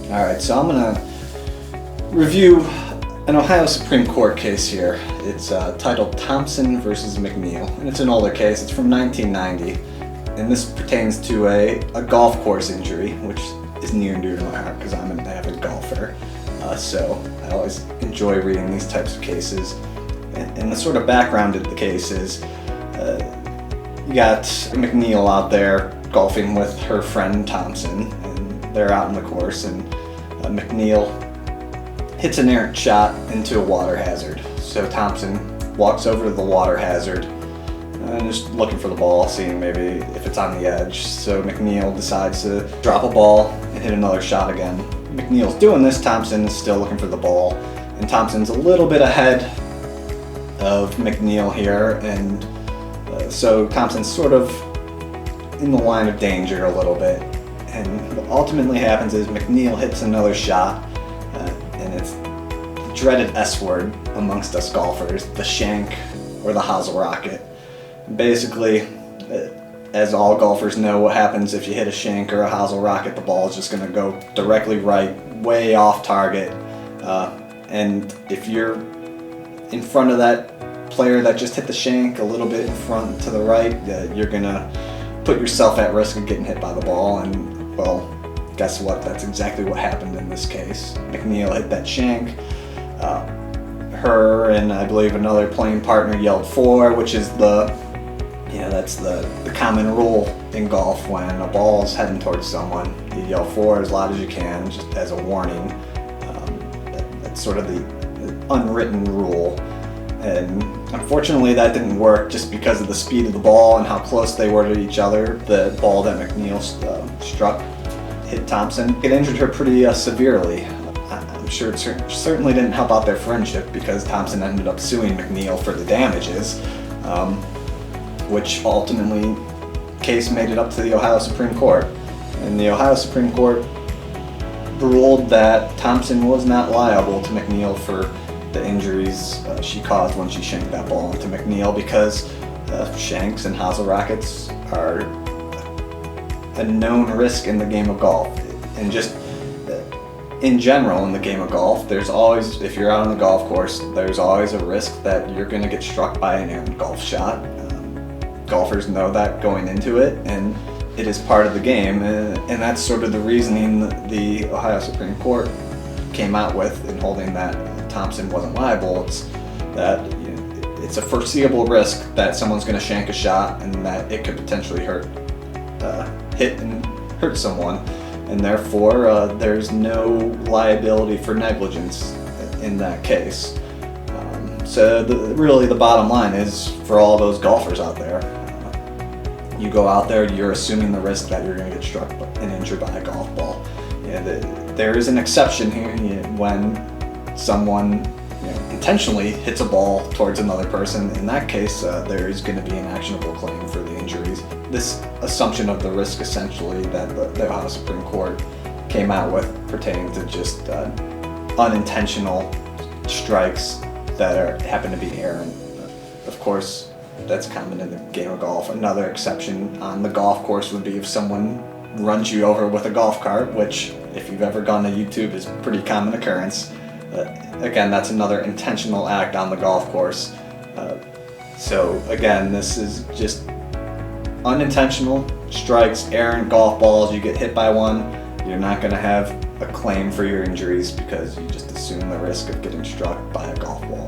Alright, so I'm going to review an Ohio Supreme Court case here. It's titled Thompson versus McNeil, and it's an older case. It's from 1990, and this pertains to a golf course injury, which is near and dear to my heart because I'm an avid golfer. So I always enjoy reading these types of cases. And the sort of background of the case is you got McNeil out there golfing with her friend Thompson, and they're out on the course, and McNeil hits an errant shot into a water hazard. So Thompson walks over to the water hazard and just looking for the ball, seeing maybe if it's on the edge. So McNeil decides to drop a ball and hit another shot again. McNeil's doing this, Thompson is still looking for the ball, and Thompson's a little bit ahead of McNeil here, and so Thompson's sort of in the line of danger a little bit. And what ultimately happens is McNeil hits another shot, and it's the dreaded S word amongst us golfers, the shank or the hosel rocket. Basically, as all golfers know, what happens if you hit a shank or a hosel rocket, the ball is just going to go directly right, way off target. And if you're in front of that player that just hit the shank, a little bit in front to the right, you're going to put yourself at risk of getting hit by the ball. And, well, guess what? That's exactly what happened in this case. McNeil hit that shank. Her and I believe another playing partner yelled "4," which is that's the common rule in golf. When a ball is heading towards someone, you yell "4" as loud as you can, just as a warning. That's sort of the unwritten rule. And unfortunately that didn't work just because of the speed of the ball and how close they were to each other. The ball that McNeil struck hit Thompson. It injured her pretty severely. I'm sure it certainly didn't help out their friendship because Thompson ended up suing McNeil for the damages, which ultimately the case made it up to the Ohio Supreme Court. And the Ohio Supreme Court ruled that Thompson was not liable to McNeil for the injuries she caused when she shanked that ball into McNeil, because shanks and hosel rockets are a known risk in the game of golf. And just in general in the game of golf, there's always, if you're out on the golf course, there's always a risk that you're going to get struck by an errant golf shot. Golfers know that going into it, and it is part of the game, and that's sort of the reasoning the Ohio Supreme Court came out with in holding that Thompson wasn't liable. It's that it's a foreseeable risk that someone's going to shank a shot and that it could potentially hit and hurt someone, and therefore there's no liability for negligence in that case. So really the bottom line is, for all those golfers out there, you go out there, you're assuming the risk that you're going to get struck and injured by a golf ball. There is an exception here when someone intentionally hits a ball towards another person. In that case, there is going to be an actionable claim for the injuries. This assumption of the risk, essentially, that the Ohio Supreme Court came out with pertaining to just unintentional strikes that happen to be errant. Of course, that's common in the game of golf. Another exception on the golf course would be if someone runs you over with a golf cart, which, if you've ever gone to YouTube, is a pretty common occurrence. Again, that's another intentional act on the golf course. So again, this is just unintentional strikes, errant golf balls. You get hit by one, you're not going to have a claim for your injuries because you just assume the risk of getting struck by a golf ball.